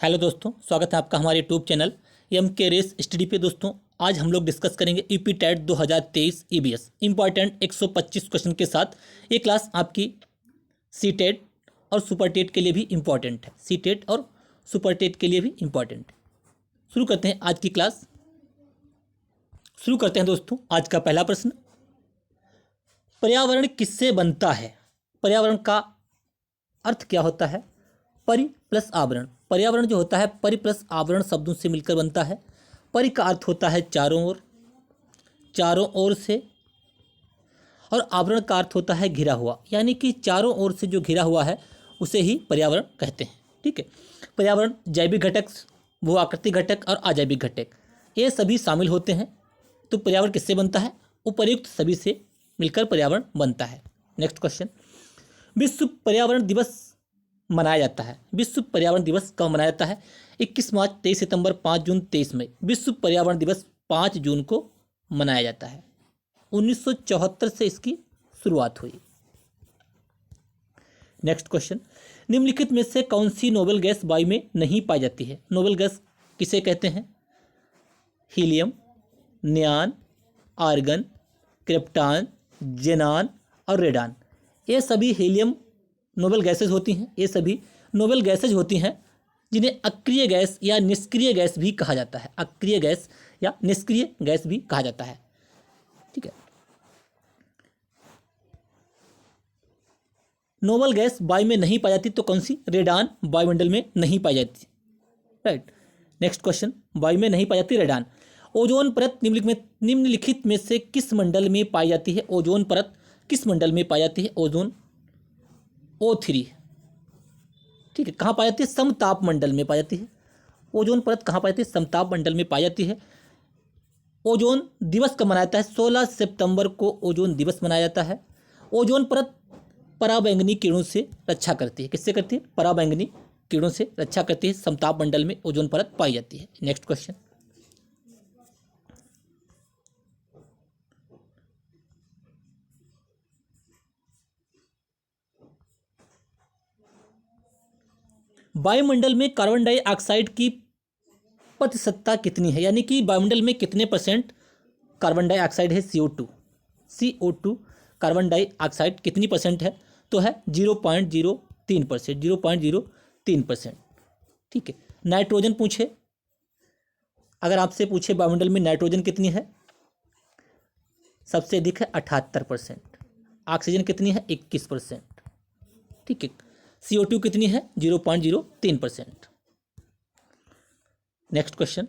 Hello दोस्तों, स्वागत है आपका हमारे YouTube channel M K race study पे। दोस्तों आज हम लोग डिस्कस करेंगे UP TET 2023 EVS important 125 question के साथ। ये क्लास आपकी सी टेट और सुपर टेट के लिए भी इम्पॉर्टेंट है। सी टेट और सुपर टेट के लिए भी इम्पॉर्टेंट है। शुरू करते हैं आज की क्लास। शुरू करते हैं दोस्तों। आज का पहला प्रश्न, पर्यावरण किससे बनता है? पर्यावरण का अर्थ क्या होता है? परि प्लस आवरण। पर्यावरण जो होता है परि प्लस आवरण शब्दों से मिलकर बनता है। परि का अर्थ होता है चारों ओर, चारों ओर से, और आवरण का अर्थ होता है घिरा हुआ, यानी कि चारों ओर से जो घिरा हुआ है उसे ही पर्यावरण कहते हैं। ठीक है। पर्यावरण जैविक घटक, भू आकृतिक घटक और अजैविक घटक ये सभी शामिल होते हैं। तो पर्यावरण किससे बनता है? उपर्युक्त सभी से मिलकर पर्यावरण बनता है। नेक्स्ट क्वेश्चन, विश्व पर्यावरण दिवस मनाया जाता है। विश्व पर्यावरण दिवस कब मनाया जाता है? 21 मार्च, 23 सितंबर, 5 जून, 23 मई। विश्व पर्यावरण दिवस 5 जून को मनाया जाता है। 1974 से इसकी शुरुआत हुई। नेक्स्ट क्वेश्चन, निम्नलिखित में से कौन सी नोबेल गैस वायु में नहीं पाई जाती है? नोबेल गैस किसे कहते हैं? हीलियम, नियान, आर्गन, क्रिप्टान, जेनान और रेडान। ये सभी हीलियम नोबेल गैसेज होती हैं। ये सभी नोबेल गैसेज होती हैं जिन्हें अक्रिय गैस या निष्क्रिय गैस भी कहा जाता है। अक्रिय गैस या निष्क्रिय गैस भी कहा जाता है। ठीक है। नोबेल गैस वायु में नहीं पाई जाती तो कौन सी? रेडान वायुमंडल में नहीं पाई जाती। राइट। नेक्स्ट क्वेश्चन, वायु में नहीं पाई जाती रेडान। ओजोन परत निम्नलिखित में से किस मंडल में पाई जाती है? ओजोन परत किस मंडल में पाई जाती है? Ozone O3। ठीक है। कहाँ पाई जाती है? समताप मंडल में पाई जाती है। ओजोन परत कहाँ पाई जाती है? समताप मंडल में पाई जाती है। ओजोन दिवस कब मनाया जाता है? 16 सितंबर को ओजोन दिवस मनाया जाता है। ओजोन परत पराबैंगनी किरणों से रक्षा करती है। किससे करती है? पराबैंगनी किरणों से रक्षा करती है। समताप मंडल में ओजोन परत पाई जाती है। नेक्स्ट क्वेश्चन, वायुमंडल में कार्बन डाइऑक्साइड की प्रतिशतता कितनी है? यानी कि वायुमंडल में कितने परसेंट कार्बन डाइऑक्साइड है? CO2 कार्बन डाइऑक्साइड कितनी परसेंट है? तो है 0.03%। 0.03%। ठीक है। नाइट्रोजन पूछे, अगर आपसे पूछे वायुमंडल में नाइट्रोजन कितनी है? सबसे अधिक है 78%। ऑक्सीजन कितनी है? 21%। ठीक है। CO2 कितनी है? 0.03%। नेक्स्ट क्वेश्चन,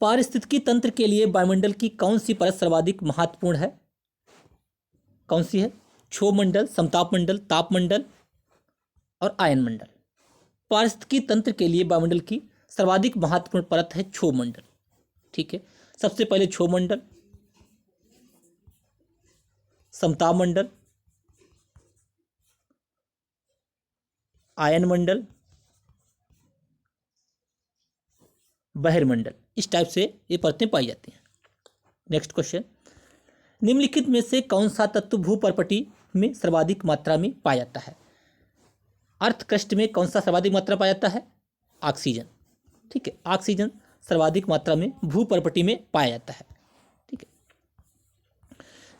पारिस्थितिकी तंत्र के लिए वायुमंडल की कौन सी परत सर्वाधिक महत्वपूर्ण है? कौन सी है? क्षोभ मंडल, समताप मंडल, ताप मंडल और आयन मंडल। पारिस्थितिकी तंत्र के लिए वायुमंडल की सर्वाधिक महत्वपूर्ण परत है क्षोभ मंडल। ठीक है। सबसे पहले क्षोभ मंडल, समताप मंडल, आयन मंडल, बहिर्मंडल, इस टाइप से ये परतें पाई जाती हैं। नेक्स्ट क्वेश्चन, निम्नलिखित में से कौन सा तत्व भूपर्पटी में सर्वाधिक मात्रा में पाया जाता है? अर्थ क्रस्ट में कौन सा सर्वाधिक मात्रा पाया जाता है? ऑक्सीजन। ठीक है। ऑक्सीजन सर्वाधिक मात्रा में भूपर्पटी में पाया जाता है। ठीक है।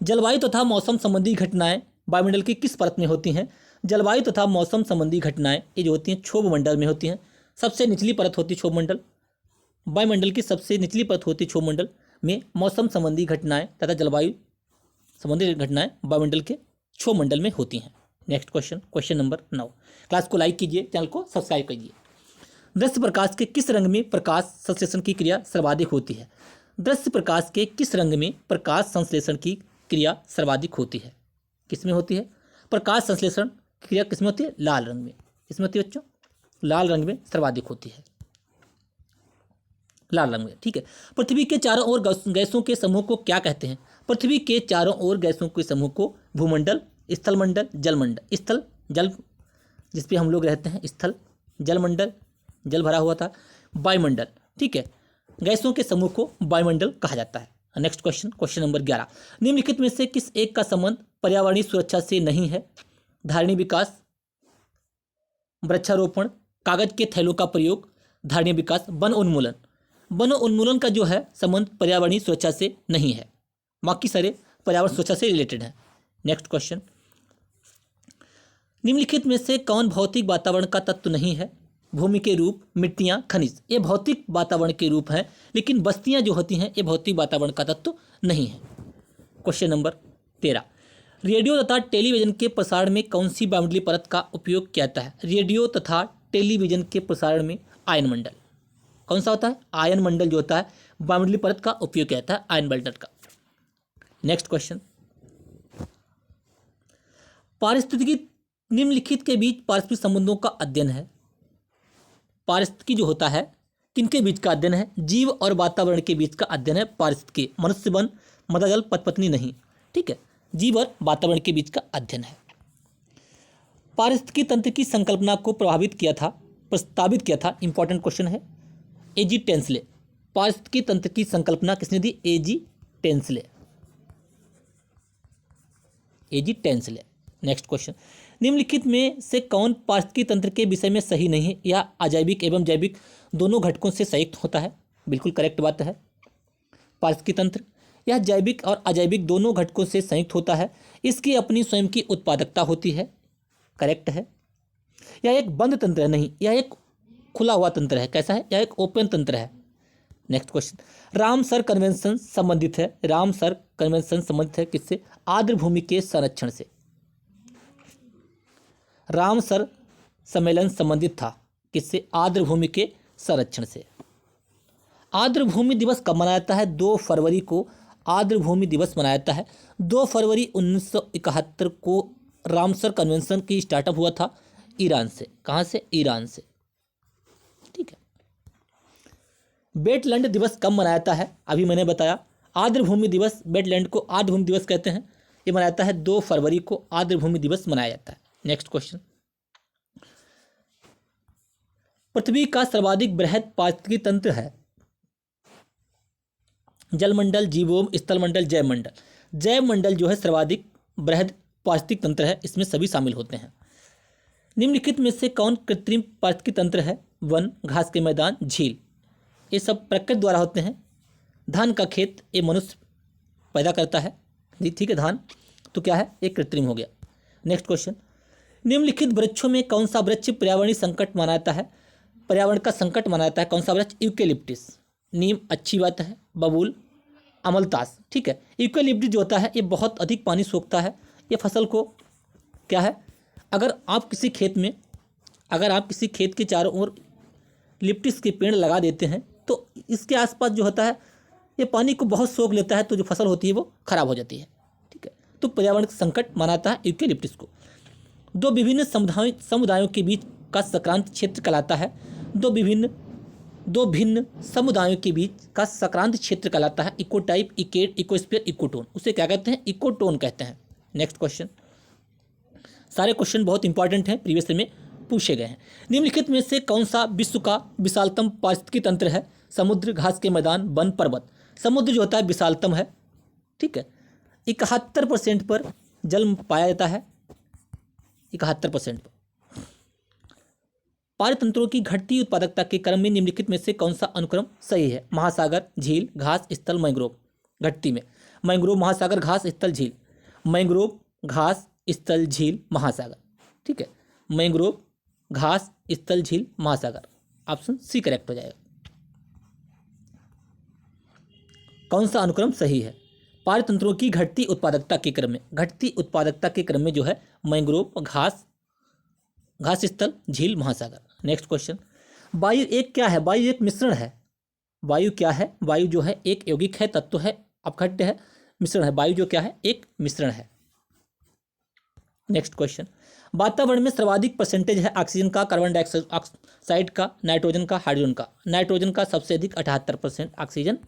जलवायु तथा मौसम संबंधी घटनाएं वायुमंडल की किस परत में होती हैं? जलवायु तथा मौसम संबंधी घटनाएं ये जो होती हैं क्षोभ मंडल में होती हैं। सबसे निचली परत होती है क्षोभ मंडल। वायुमंडल की सबसे निचली परत होती है क्षोभ मंडल में मौसम संबंधी घटनाएं तथा जलवायु संबंधी घटनाएं वायुमंडल के क्षोभ मंडल में होती हैं। Next question, question number 9। Class को लाइक कीजिए, चैनल को सब्सक्राइब कीजिए। दृश्य प्रकाश के किस रंग में प्रकाश संश्लेषण की क्रिया सर्वाधिक होती है? दृश्य प्रकाश के किस रंग में प्रकाश संश्लेषण की क्रिया सर्वाधिक होती है? किस में होती है? प्रकाश संश्लेषण क्रिया किस में होती है? लाल रंग में। किसमें होती है बच्चों? लाल रंग में सर्वाधिक होती है। लाल रंग में। ठीक है। पृथ्वी के चारों ओर गैसों के समूह को क्या कहते हैं? पृथ्वी के चारों ओर गैसों के समूह को भूमंडल, स्थलमंडल, जलमंडल। स्थल जल जिस पे हम लोग रहते हैं, स्थल, जलमंडल जल भरा हुआ था, वायुमंडल। ठीक है। गैसों के समूह को वायुमंडल कहा जाता है। Next question, question number 11। निम्नलिखित में से किस एक का संबंध पर्यावरणीय सुरक्षा से नहीं है? धारणीय विकास, वृक्षारोपण, कागज के थैलों का प्रयोग, धारणीय विकास, वन उन्मूलन। वन उन्मूलन का जो है संबंध पर्यावरणीय सुरक्षा से नहीं है, बाकी सारे पर्यावरण सुरक्षा से रिलेटेड है। नेक्स्ट क्वेश्चन, निम्नलिखित में से कौन भौतिक वातावरण का तत्व नहीं है? भूमि के रूप, मिट्टियां, खनिज, ये भौतिक वातावरण के रूप हैं, लेकिन बस्तियां जो होती हैं ये भौतिक वातावरण का तत्व नहीं है। क्वेश्चन नंबर 13, रेडियो तथा टेलीविजन के प्रसारण में कौन सी वायुमंडलीय परत का उपयोग किया जाता है? रेडियो तथा टेलीविजन के प्रसारण में आयन मंडल कौन सा होता है? आयन मंडल जो होता है वायुमंडलीय परत का उपयोग किया जाता है, आयन मंडल का। नेक्स्ट क्वेश्चन, पारिस्थितिकी निम्नलिखित के बीच पारस्परिक संबंधों का अध्ययन है। पारिस्थितिकी जो होता है किनके बीच का अध्ययन है? जीव और वातावरण के बीच का अध्ययन है पारिस्थितिकी। मनुष्य, वन, मृदा, जल, पथ पत्नी नहीं, ठीक है, जीव और वातावरण के बीच का अध्ययन है। पारिस्थितिकी तंत्र की संकल्पना को प्रस्तावित किया था, इंपॉर्टेंट क्वेश्चन है, एजी टेंसले। पारिस्थितिकी तंत्र की संकल्पना किसने दी? एजी टेंसले। एजी टेंसले। नेक्स्ट क्वेश्चन, निम्नलिखित में से कौन पारिस्थितिकी तंत्र के विषय में सही नहीं है? या अजैविक एवं जैविक दोनों घटकों से संयुक्त होता है? बिल्कुल करेक्ट बात है। पारिस्थितिकी तंत्र यह जैविक और अजैविक दोनों घटकों से संयुक्त होता है। इसकी अपनी स्वयं की उत्पादकता होती है, करेक्ट है। यह एक बंद तंत्र है, नहीं, यह एक खुला हुआ तंत्र है। कैसा है? यह एक ओपन तंत्र है। नेक्स्ट क्वेश्चन, रामसर कन्वेंशन संबंधित है। रामसर कन्वेंशन संबंधित है किससे? आर्द्र भूमि के संरक्षण से। रामसर सम्मेलन संबंधित था किससे? आर्द्र भूमि के संरक्षण से। आर्द्र भूमि दिवस कब मनाया जाता है? 2 फरवरी को आर्द्र भूमि दिवस मनाया जाता है। 2 फरवरी 1971 को रामसर कन्वेंशन की स्टार्टअप हुआ था ईरान से। कहाँ से? ईरान से, ठीक है। वेटलैंड दिवस कब मनाया जाता है? अभी मैंने बताया, आर्द्र भूमि दिवस, वेटलैंड को आर्द्र भूमि दिवस कहते हैं। ये मनाया जाता है 2 फरवरी को आर्द्र भूमि दिवस मनाया जाता है। नेक्स्ट क्वेश्चन, पृथ्वी का सर्वाधिक बृहद पारिस्थितिकी तंत्र है। जलमंडल, जीवोम, स्थलमंडल, जैवमंडल। जैवमंडल जो है सर्वाधिक बृहद पारिस्थितिक तंत्र है, इसमें सभी शामिल होते हैं। निम्नलिखित में से कौन कृत्रिम पारिस्थितिकी तंत्र है? वन, घास के मैदान, झील, ये सब प्रकृति द्वारा होते हैं। धान का खेत ये मनुष्य पैदा करता है, ठीक है, धान, तो क्या है? ये कृत्रिम हो गया। नेक्स्ट क्वेश्चन, निम्नलिखित वृक्षों में कौन सा वृक्ष पर्यावरणीय संकट माना जाता है? पर्यावरण का संकट माना जाता है कौन सा वृक्ष? यूकेलिप्टिस। नीम अच्छी बात है, बबूल, अमलतास, ठीक है। यूकेलिप्टिस जो होता है ये बहुत अधिक पानी सोखता है। ये फसल को क्या है, अगर आप किसी खेत के चारों ओर लिप्टिस के पेड़ लगा देते हैं तो इसके आसपास जो होता है ये पानी को बहुत सोख लेता है, तो जो फसल होती है वो खराब हो जाती है, ठीक है। तो पर्यावरण संकट माना जाता है यूकेलिप्टिस को। 2 विभिन्न समुदायों के बीच का संक्रांत क्षेत्र कहलाता है। 2 भिन्न समुदायों के बीच का संक्रांत क्षेत्र कहलाता है इकोटाइप, इकेड, इकोस्फीयर, इकोटोन। उसे क्या कहते हैं? इकोटोन कहते हैं। नेक्स्ट क्वेश्चन, सारे क्वेश्चन बहुत इंपॉर्टेंट हैं, प्रीवियस में पूछे गए हैं। निम्नलिखित में से कौन सा विश्व का विशालतम पारिस्थितिकी तंत्र है? समुद्र, घास के मैदान, वन, पर्वत। समुद्र जो होता है विशालतम है, ठीक है। 71% पर जल पाया जाता है, 71% पर। पारितंत्रों की घटती उत्पादकता के क्रम में निम्नलिखित में से कौन सा अनुक्रम सही है? महासागर, झील, घास, स्थल, मैंग्रोव। घटती में मैंग्रोव, महासागर, घास, स्थल, झील। मैंग्रोव, घास, स्थल, झील, महासागर, ठीक है। मैंग्रोव, घास, स्थल, झील, महासागर। ऑप्शन सी करेक्ट हो जाएगा। कौन सा अनुक्रम सही है? पारितंत्रों की घटती उत्पादकता के क्रम में, घटती उत्पादकता के क्रम में जो है मैंग्रोव, घास, स्थल, झील, महासागर। नेक्स्ट क्वेश्चन, वायु एक क्या है? वायु एक मिश्रण है। वायु क्या है? वायु जो है एक यौगिक है, तत्व है, अपघट्य है, मिश्रण है। वायु जो क्या है? एक मिश्रण है। नेक्स्ट क्वेश्चन, वातावरण में सर्वाधिक परसेंटेज है ऑक्सीजन का, कार्बन डाइऑक्साइड का, नाइट्रोजन का, हाइड्रोजन का। नाइट्रोजन का सबसे अधिक 78%, ऑक्सीजन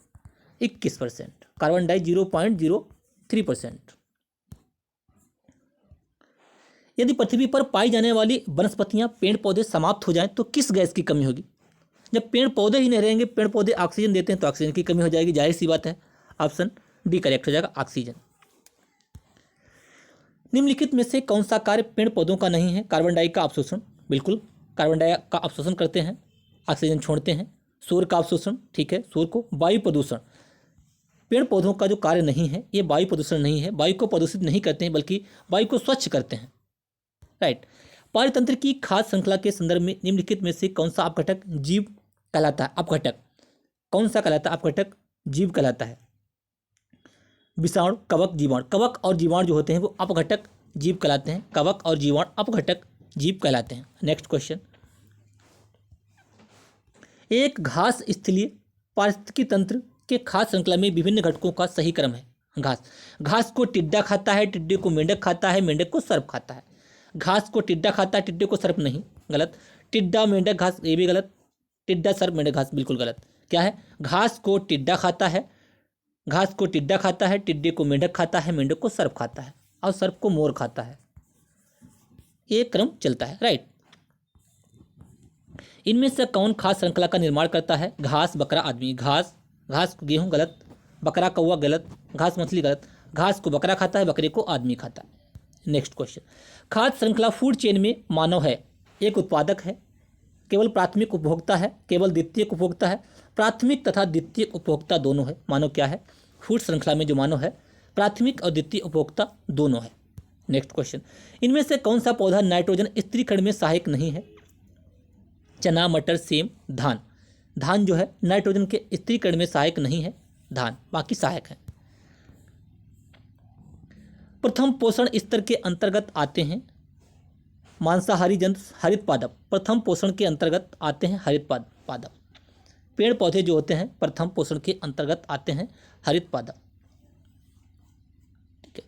21%, कार्बन डाइ 0.03%। यदि पृथ्वी पर पाई जाने वाली वनस्पतियां, पेड़ पौधे समाप्त हो जाएं तो किस गैस की कमी होगी? जब पेड़ पौधे ही नहीं रहेंगे, पेड़ पौधे ऑक्सीजन देते हैं तो ऑक्सीजन की कमी हो जाएगी, जाहिर सी बात है। ऑप्शन डी करेक्ट हो जाएगा, ऑक्सीजन। निम्नलिखित में से कौन सा कार्य पेड़ पौधों का नहीं है? कार्बन डाई का अवशोषण, बिल्कुल कार्बन डाइऑक्साइड का अवशोषण करते हैं, ऑक्सीजन छोड़ते हैं। सूर्य का अवशोषण, ठीक है, सूर्य को। वायु प्रदूषण, पेड़ पौधों का जो कार्य नहीं है, ये वायु प्रदूषण नहीं है, वायु को प्रदूषित नहीं करते हैं बल्कि वायु को स्वच्छ करते हैं, राइट। पारितंत्र की खाद्य श्रृंखला के संदर्भ में निम्नलिखित में से कौन सा अपघटक जीव कहलाता है? अपघटक कौन सा कहलाता है? अपघटक जीव कहलाता है। विषाणु, कवक, जीवाणु। कवक और जीवाणु जो होते हैं वो अपघटक जीव कहलाते हैं। कवक और जीवाणु अपघटक जीव कहलाते हैं। नेक्स्ट क्वेश्चन, एक घास स्थलीय पारिस्थितिकी तंत्र के खाद्य श्रृंखला में विभिन्न घटकों का सही क्रम है। घास को टिड्डा खाता है, टिड्डे को मेंढक खाता है, मेंढक को सर्प खाता है। घास को टिड्डा खाता है, टिड्डे को सर्प नहीं, गलत। टिड्डा मेंढक घास, ये भी गलत। टिड्डा सर्प मेंढक घास, बिल्कुल गलत। क्या है? घास को टिड्डा खाता है, घास को टिड्डा खाता है, टिड्डे को मेंढक खाता है, मेंढक को सर्प खाता है, और सर्प को मोर खाता है। ये क्रम चलता है, राइट। इनमें से कौन खाद्य श्रृंखला का निर्माण करता है? घास, बकरा, आदमी। घास गेहूं, गलत। बकरा कौवा, गलत। घास मछली, गलत। घास को बकरा खाता है, बकरे को आदमी खाता है। नेक्स्ट क्वेश्चन, खाद्य श्रृंखला फूड चेन में मानव है, एक उत्पादक है, केवल प्राथमिक उपभोक्ता है, केवल द्वितीयक उपभोक्ता है, प्राथमिक तथा द्वितीयक उपभोक्ता दोनों है। मानव क्या है? फूड श्रृंखला में जो मानव है प्राथमिक और द्वितीय उपभोक्ता दोनों है। नेक्स्ट क्वेश्चन, इनमें से कौन सा पौधा नाइट्रोजन स्थिरीकरण में सहायक नहीं है? चना, मटर, सेम, धान। धान जो है नाइट्रोजन के स्थिरीकरण में सहायक नहीं है, धान, बाकी सहायक है। प्रथम पोषण स्तर के अंतर्गत आते हैं मांसाहारी जंतु, हरित पादप। प्रथम पोषण के अंतर्गत आते हैं हरित पादप। पेड़ पौधे जो होते हैं प्रथम पोषण के अंतर्गत आते हैं हरित पादप, ठीक है।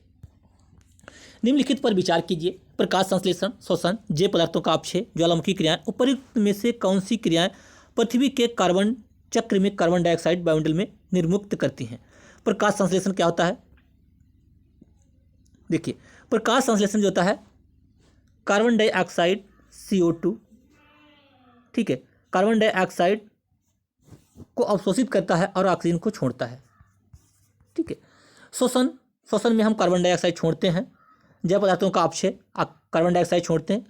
निम्नलिखित पर विचार कीजिए। प्रकाश संश्लेषण, श्वसन, जैव पदार्थों का अपक्षय, ज्वालामुखी क्रियाएं। उपर्युक्त में से कौन सी क्रियाएं पृथ्वी के कार्बन चक्र में कार्बन डाइऑक्साइड वायुमंडल में निर्मुक्त करती हैं? प्रकाश संश्लेषण क्या होता है? देखिए, प्रकाश संश्लेषण जो होता है कार्बन डाइऑक्साइड CO2, ठीक है, कार्बन डाइऑक्साइड को अवशोषित करता है और ऑक्सीजन को छोड़ता है, ठीक है। श्वसन में हम कार्बन डाइऑक्साइड छोड़ते हैं, जैव पदार्थों का अपक्षय कार्बन डाइऑक्साइड छोड़ते हैं,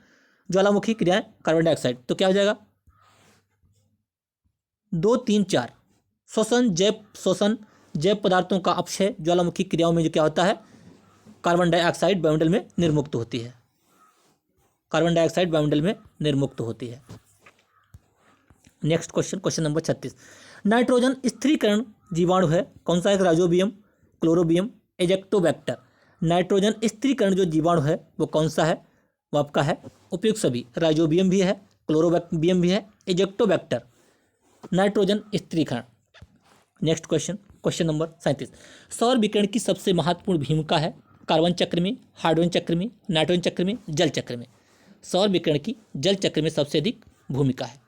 ज्वालामुखी क्रियाएं कार्बन डाइऑक्साइड। तो क्या हो जाएगा? 2, 3, 4। श्वसन, जैव पदार्थों का अपक्षय, ज्वालामुखी क्रियाओं में जो क्या होता है कार्बन डाइऑक्साइड वायुमंडल में निर्मुक्त होती है, कार्बन डाइऑक्साइड वायुमंडल में निर्मुक्त होती है। Next question, question number 36, nitrogen स्थिरीकरण जीवाणु है कौन सा? एक राइजोबियम, क्लोरोबियम, एजेक्टोबैक्टर। नाइट्रोजन स्थिरीकरण जो जीवाणु है वो कौन सा है? वो आपका है उपयुक्त सभी, राइजोबियम भी है, क्लोरोबियम भी है, एजेक्टोबैक्टर, नाइट्रोजन स्थिरीकरण। नेक्स्ट क्वेश्चन, क्वेश्चन नंबर 37, सौर विकिरण की सबसे महत्वपूर्ण भूमिका है कार्बन चक्र में, हाइड्रोजन चक्र में, नाइट्रोजन चक्र में, जल चक्र में। सौर विकिरण की जल चक्र में सबसे अधिक भूमिका है।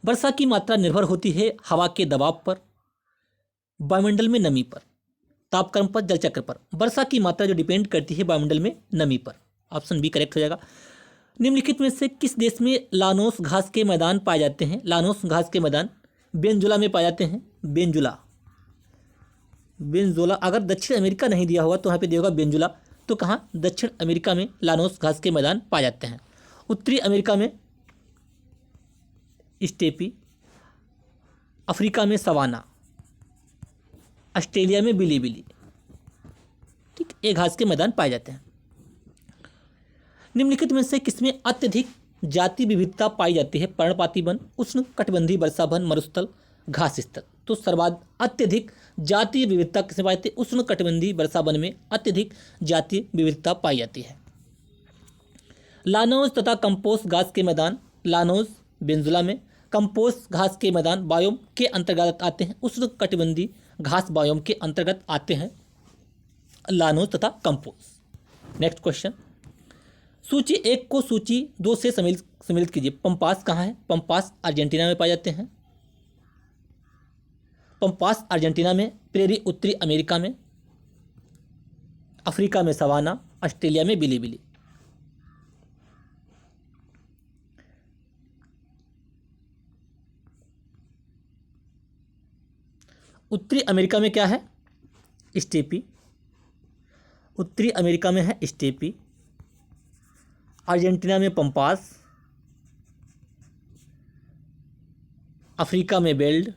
वर्षा की मात्रा निर्भर होती है हवा के दबाव पर, वायुमंडल में नमी पर, तापक्रम पर, जल चक्र पर। वर्षा की मात्रा जो डिपेंड करती है वायुमंडल में नमी पर। ऑप्शन बी करेक्ट हो जाएगा। निम्नलिखित में से किस देश में लानोस घास के मैदान पाए जाते हैं? लानोस घास के मैदान वेनेजुला में पाए जाते हैं। वेनेजुला, अगर दक्षिण अमेरिका नहीं दिया होगा तो यहाँ पे दिया होगा वेनेजुला। तो कहाँ? दक्षिण अमेरिका में लानोस घास के मैदान पाए जाते हैं। उत्तरी अमेरिका में स्टेपी, अफ्रीका में सवाना, ऑस्ट्रेलिया में बिलीबिली, ठीक, ये घास के मैदान पाए जाते हैं। निम्नलिखित में से किसमें अत्यधिक जाति विविधता पाई जाती है? पर्णपाती वन, उष्ण कटिबंधीय वर्षा वन, मरुस्थल, घास स्थल। तो अत्यधिक जातीय विविधता किसमें पाई जाती है? उष्ण कटिबंधीय वर्षा वन में अत्यधिक जातीय विविधता पाई जाती है। लानोस तथा कंपोस्ट घास के मैदान, लानोस वेनेजुला में, कंपोस्ट घास के मैदान बायोम के अंतर्गत आते हैं, उष्ण कटिबंधीय घास बायोम के अंतर्गत आते हैं लानोस तथा कंपोस्ट। नेक्स्ट क्वेश्चन, सूची 1 को सूची 2 से सम्मिलित कीजिए। पंपास कहाँ है? पंपास अर्जेंटीना में पाए जाते हैं। पंपास अर्जेंटीना में, प्रेरी उत्तरी अमेरिका में, अफ्रीका में सवाना, ऑस्ट्रेलिया में बिलीबिली। उत्तरी अमेरिका में क्या है? स्टेपी, उत्तरी अमेरिका में है स्टेपी, अर्जेंटीना में पंपास, अफ्रीका में बेल्ड,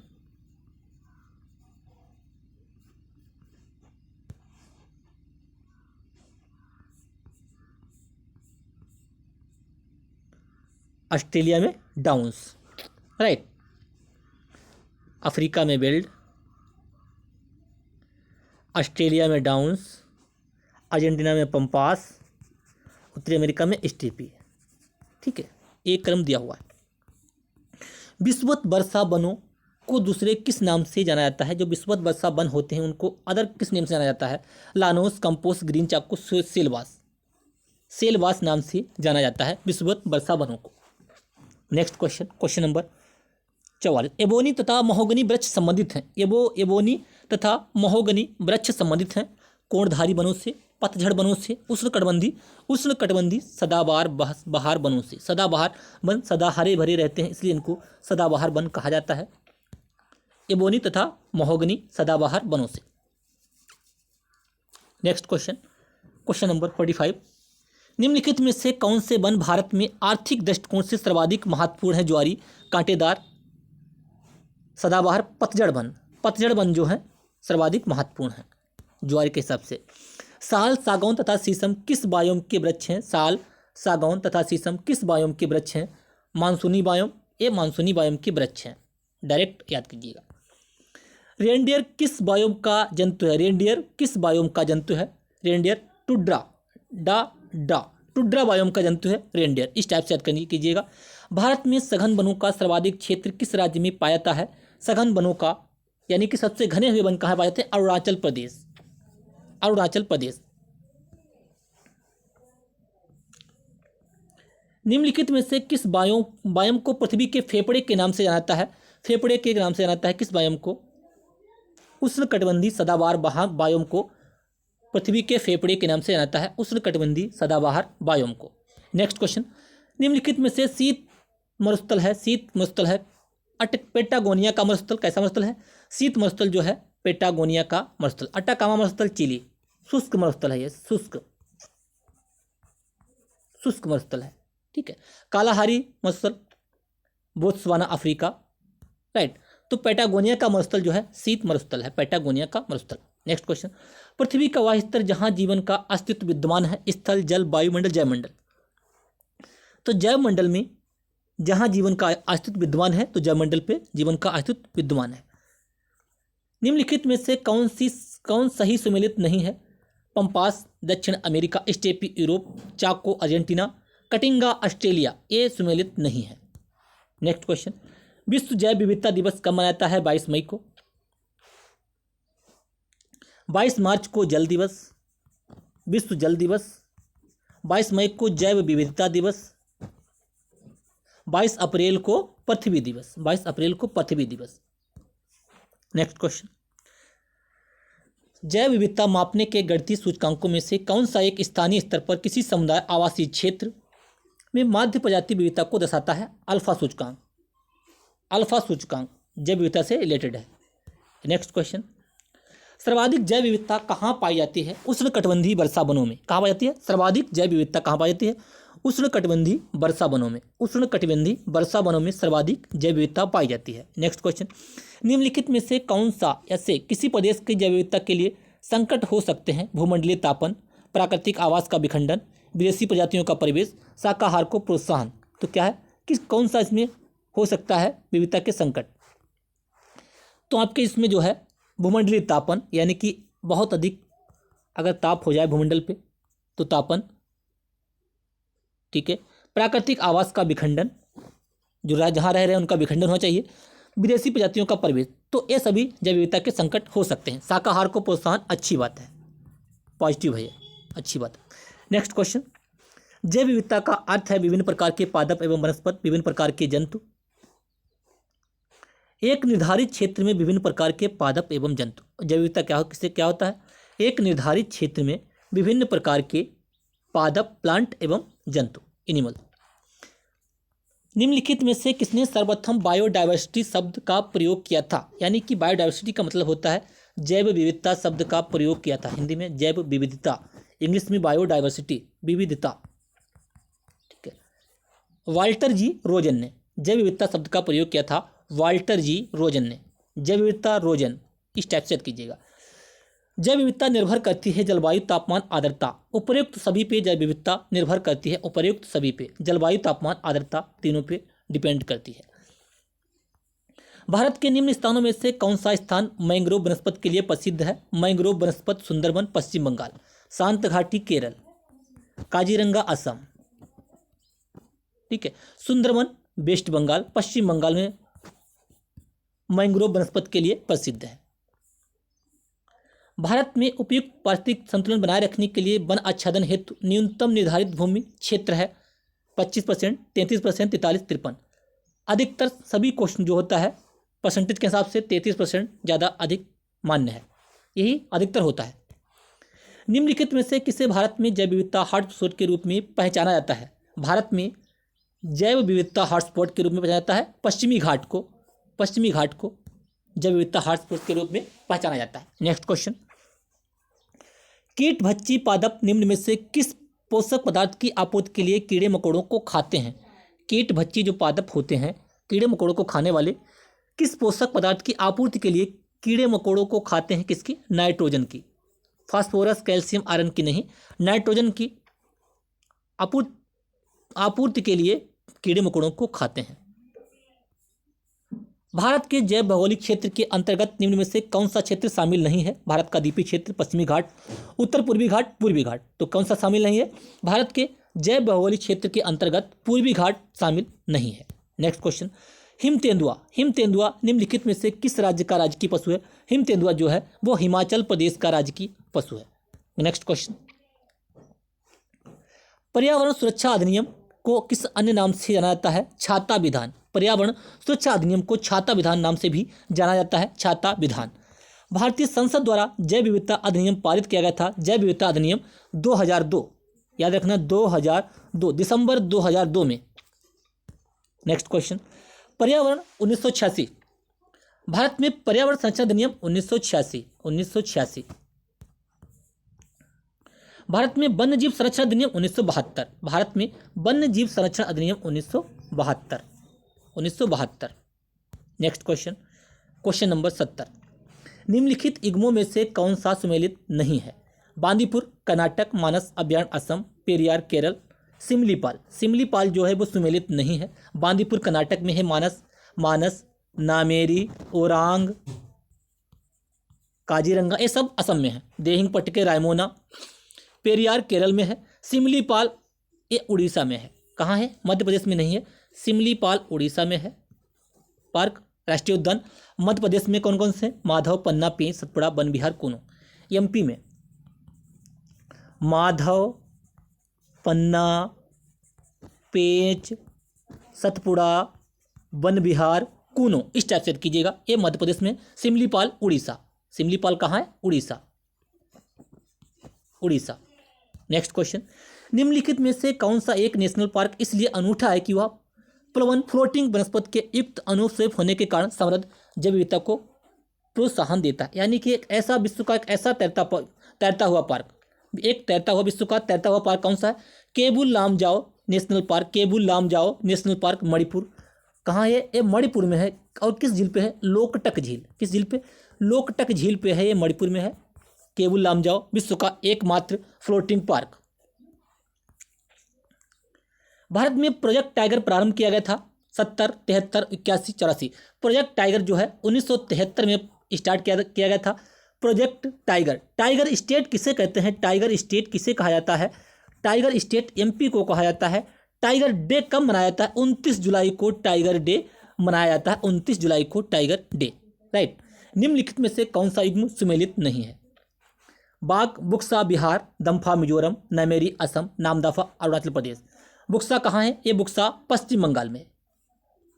ऑस्ट्रेलिया में डाउन्स। राइट, अफ्रीका में बेल्ड, ऑस्ट्रेलिया में डाउन्स, अर्जेंटीना में पंपास, उत्तरी अमेरिका में स्टीपी। ठीक है, एक क्रम दिया हुआ है। विषुवत वर्षा वनों को दूसरे किस नाम से जाना जाता है? जो विषुवत वर्षा वन होते हैं उनको अदर किस नाम से जाना जाता है? लानोस, कंपोस्ट, ग्रीन चाकू, सेलवास। सेलवास नाम से जाना जाता है विषुवत वर्षा वनों को। Next question, question number 44। Ebony तथा महोगनी वृक्ष संबंधित हैं। एबोनी तथा महोगनी वृक्ष संबंधित हैं कोणधारी वनों से, पतझड़ वनों से, उष्णकटिबंधी सदाबहार बहार वनों से। सदाबहार वन सदा हरे भरे रहते हैं, इसलिए इनको सदाबहार वन कहा जाता है। एबोनी तथा महोगनी सदाबहार वनों से। Next question, question number 45। निम्नलिखित में से कौन से वन भारत में आर्थिक दृष्टिकोण से सर्वाधिक महत्वपूर्ण है? ज्वारी, कांटेदार, सदाबहार, पतझड़ वन। पतझड़ वन जो है सर्वाधिक महत्वपूर्ण है ज्वारी के हिसाब से। साल, सागौन तथा शीशम किस बायोम के वृक्ष हैं? साल, सागौन तथा शीशम किस बायोम के वृक्ष हैं? मानसूनी बायोम, ये मानसूनी बायोम के वृक्ष हैं, डायरेक्ट याद कीजिएगा। रेनडियर किस बायोम का जंतु है? रेनडियर किस बायोम का जंतु है? रेनडियर टुड्रा, टुड्रा बायोम का जंतु है रेनडियर। इस टाइप से याद करनी कीजिएगा। भारत में सघन वनों का सर्वाधिक क्षेत्र किस राज्य में पाया जाता है? सघन वनों का यानी कि सबसे घने हुए वन कहाँ पाए जाते हैं? अरुणाचल प्रदेश, अरुणाचल प्रदेश। निम्नलिखित में से किस बायोम को पृथ्वी के फेफड़े के नाम से जाना जाता है? फेफड़े के नाम से जाना जाता है किस बायोम को? उष्णकटिबंधी सदाबहार बायोम को पृथ्वी के फेफड़े के नाम से जाना जाता है, उष्णकटिबंधी सदाबहार बायोम को। नेक्स्ट क्वेश्चन, निम्नलिखित में से शीत मरुस्थल है पेटागोनिया का मरुस्थल कैसा मरुस्थल है? शीत मरुस्थल जो है पेटागोनिया का मरुस्थल। अटाकामा मरुस्थल चिली, शुष्क मरुस्थल है ये, शुष्क मरुस्थल है। ठीक है, कालाहारी मरुस्थल बोत्सवाना अफ्रीका। राइट, तो पेटागोनिया का मरुस्थल जो है शीत मरुस्थल है, पेटागोनिया का मरुस्थल। नेक्स्ट क्वेश्चन, पृथ्वी का वह स्तर जहां जीवन का अस्तित्व विद्यमान है? स्थल, जल, वायुमंडल, जयमंडल। तो जयमंडल में जहां जीवन का अस्तित्व विद्यमान है तो जयमंडल पे जीवन का अस्तित्व विद्यमान है। निम्नलिखित में से कौन सही सुमेलित नहीं है? पंपास दक्षिण अमेरिका, स्टेपी यूरोप, चाको अर्जेंटीना, कटिंगा ऑस्ट्रेलिया, ये सुमेलित नहीं है। नेक्स्ट क्वेश्चन, विश्व जैव विविधता दिवस कब मनाया जाता है? 22 मई को। 22 मार्च को जल दिवस, विश्व जल दिवस। 22 मई को जैव विविधता दिवस। 22 अप्रैल को पृथ्वी दिवस, 22 अप्रैल को पृथ्वी दिवस। नेक्स्ट क्वेश्चन, जैव विविधता मापने के गणितीय सूचकांकों में से कौन सा एक स्थानीय स्तर पर किसी समुदाय आवासीय क्षेत्र में माध्य प्रजाति विविधता को दर्शाता है? अल्फा सूचकांक। अल्फा सूचकांक जैव विविधता से रिलेटेड है। नेक्स्ट क्वेश्चन, सर्वाधिक जैव विविधता कहाँ पाई जाती है? उष्णकटिबंधीय वर्षा वनों में। कहाँ पाई जाती है? सर्वाधिक जैव विविधता कहाँ पाई जाती है? उष्णकटिबंधीय वर्षा वनों में। उष्णकटिबंधीय वर्षा वनों में सर्वाधिक जैव विविधता पाई जाती है। नेक्स्ट क्वेश्चन, निम्नलिखित में से कौन सा ऐसे किसी प्रदेश की जैव विविधता के लिए संकट हो सकते हैं? भूमंडलीय तापन, प्राकृतिक आवास का विखंडन, विदेशी प्रजातियों का प्रवेश, शाकाहार को प्रोत्साहन। तो क्या है कि कौन सा इसमें हो सकता है विविधता के संकट? तो आपके इसमें जो है भूमंडलीय तापन यानी कि बहुत अधिक अगर ताप हो जाए भूमंडल पे तो तापन। ठीक है, प्राकृतिक आवास का विखंडन, जो जहाँ रह रहे हैं उनका विखंडन होना चाहिए, विदेशी प्रजातियों का प्रवेश। तो ये सभी जैव विविधता के संकट हो सकते हैं। शाकाहार को प्रोत्साहन, अच्छी बात है, पॉजिटिव है ये, अच्छी बात है। नेक्स्ट क्वेश्चन, जैव विविधता का अर्थ है विभिन्न प्रकार के पादप एवं वनस्पति, विभिन्न प्रकार के जंतु। एक निर्धारित क्षेत्र में विभिन्न प्रकार के पादप एवं जंतु। जैव विविधता किससे क्या होता है? एक निर्धारित क्षेत्र में विभिन्न प्रकार के पादप, प्लांट एवं जंतु, एनिमल। निम्नलिखित में से किसने सर्वप्रथम बायोडायवर्सिटी शब्द का प्रयोग किया था? यानी कि बायोडायवर्सिटी का मतलब होता है जैव विविधता शब्द का प्रयोग किया था। हिंदी में जैव विविधता, इंग्लिश में बायोडायवर्सिटी, विविधता। वाल्टर जी रोजन ने जैव विविधता शब्द का प्रयोग किया था। वाल्टर जी रोजन ने जैव विविधता रोजन इस टाइप से याद कीजिएगा। जैव विविधता निर्भर करती है जलवायु, तापमान, आर्द्रता। उपर्युक्त सभी पे जैव विविधता निर्भर करती है। उपर्युक्त सभी पे जलवायु, तापमान, आर्द्रता तीनों पे डिपेंड करती है। भारत के निम्न स्थानों में से कौन सा स्थान मैंग्रोव वनस्पति के लिए प्रसिद्ध है? मैंग्रोव वनस्पति सुंदरबन पश्चिम बंगाल, शांत घाटी केरल, काजीरंगा असम, ठीक है, सुंदरबन वेस्ट बंगाल, पश्चिम बंगाल में मैंग्रोव वनस्पति के लिए प्रसिद्ध है। भारत में उपयुक्त पारिस्थितिक संतुलन बनाए रखने के लिए वन आच्छादन हेतु न्यूनतम निर्धारित भूमि क्षेत्र है 25%, 33%, 43, 53। अधिकतर सभी क्वेश्चन जो होता है परसेंटेज के हिसाब से 33% ज़्यादा अधिक मान्य है, यही अधिकतर होता है। निम्नलिखित में से किसे भारत में जैव विविधता हॉटस्पॉट के रूप में पहचाना जाता है? भारत में जैव विविधता हॉटस्पॉट के रूप में पहचाना जाता है पश्चिमी घाट को। पश्चिमी घाट को जैव विविधता हॉटस्पॉट के रूप में पहचाना जाता है। नेक्स्ट क्वेश्चन, कीट भक्षी पादप निम्न में से किस पोषक पदार्थ की आपूर्ति के लिए कीड़े मकोड़ों को खाते हैं? कीट भक्षी जो पादप होते हैं, कीड़े मकोड़ों को खाने वाले, किस पोषक पदार्थ की आपूर्ति के लिए कीड़े मकोड़ों को खाते हैं? किसकी? नाइट्रोजन की। फास्फोरस, कैल्शियम, आयरन की नहीं, नाइट्रोजन की आपूर्ति के लिए कीड़े मकोड़ों को खाते हैं। भारत के जैव भौगोलिक क्षेत्र के अंतर्गत निम्न में से कौन सा क्षेत्र शामिल नहीं है? भारत का द्वीपीय क्षेत्र, पश्चिमी घाट, उत्तर पूर्वी घाट, पूर्वी घाट, तो कौन सा शामिल नहीं है? भारत के जैव भौगोलिक क्षेत्र के अंतर्गत पूर्वी घाट शामिल नहीं है। नेक्स्ट क्वेश्चन, हिम तेंदुआ। हिम तेंदुआ निम्नलिखित में से किस राज्य का राजकीय पशु है? हिम तेंदुआ जो है वो हिमाचल प्रदेश का राजकीय पशु है। नेक्स्ट क्वेश्चन, पर्यावरण सुरक्षा अधिनियम को किस अन्य नाम से जाना जाता है? छाता विधान। पर्यावरण सुरक्षा अधिनियम को छाता विधान नाम से भी जाना जाता है, छाता विधान। भारतीय संसद द्वारा जैव विविधता अधिनियम पारित किया गया था। जैव विविधता अधिनियम 2002, याद रखना 2002, दिसंबर 2002 में। नेक्स्ट क्वेश्चन, पर्यावरण 1986। भारत में पर्यावरण संरक्षण अधिनियम 1986। भारत में वन्यजीव संरक्षण अधिनियम 1972। भारत में वन्यजीव संरक्षण अधिनियम 1972। नेक्स्ट क्वेश्चन, क्वेश्चन नंबर 70, निम्नलिखित इग्मों में से कौन सा सुमेलित नहीं है? बांदीपुर कर्नाटक, मानस अभयारण्य असम, पेरियार केरल, सिमलीपाल। सिमलीपाल जो है वो सुमेलित नहीं है। बांदीपुर कर्नाटक में है, मानस, नामेरी, ओरांग, काजीरंगा ये सब असम में है। देहिंग पटके, रायमोना, पेरियार केरल में है। सिमलीपाल ये उड़ीसा में है। कहाँ है? मध्य प्रदेश में नहीं है। सिमलीपाल उड़ीसा में है पार्क, राष्ट्रीय उद्यान। मध्य प्रदेश में कौन कौन से? माधव, पन्ना, पेंच, सतपुड़ा, वन विहार, कूनो। एमपी में माधव, पन्ना, पेंच, सतपुड़ा, वन विहार, कूनो, इस टाइप से कीजिएगा। ये मध्य प्रदेश में। सिमलीपाल उड़ीसा। सिमलीपाल कहाँ है? उड़ीसा। नेक्स्ट क्वेश्चन, निम्नलिखित में से कौन सा एक नेशनल पार्क इसलिए अनूठा है कि वह प्लवन फ्लोटिंग वनस्पति के युक्त अनुस्वेप होने के कारण समृद्ध जैव विविधता को प्रोत्साहन देता है? यानी कि एक ऐसा विश्व का एक ऐसा तैरता हुआ पार्क, एक तैरता हुआ विश्व का तैरता हुआ पार्क कौन सा है? Keibul Lamjao national park. Keibul Lamjao national park, Manipur. कहाँ है ये? मणिपुर में है। और किस झील पे है? लोकटक झील। किस झील पे? लोकटक झील पे है, ये मणिपुर में है। केबुल लामजाओ विश्व का एकमात्र फ्लोटिंग पार्क। भारत में प्रोजेक्ट टाइगर प्रारंभ किया गया था 70, 73, 81, 84। प्रोजेक्ट टाइगर जो है 1973 में स्टार्ट किया गया था। Project tiger. टाइगर स्टेट किसे कहते हैं? टाइगर स्टेट किसे कहा जाता है? टाइगर स्टेट एमपी को कहा जाता है। टाइगर डे कब मनाया जाता है? 29 जुलाई को टाइगर डे मनाया जाता है। 29 जुलाई को टाइगर डे, राइट। निम्नलिखित में से कौन सा युग्म सुमेलित नहीं है? बाघ, बुक्सा बिहार, दम्फा मिजोरम, नामेरी असम, नामदफा अरुणाचल प्रदेश। बुक्सा कहाँ है? ये बुक्सा पश्चिम बंगाल में,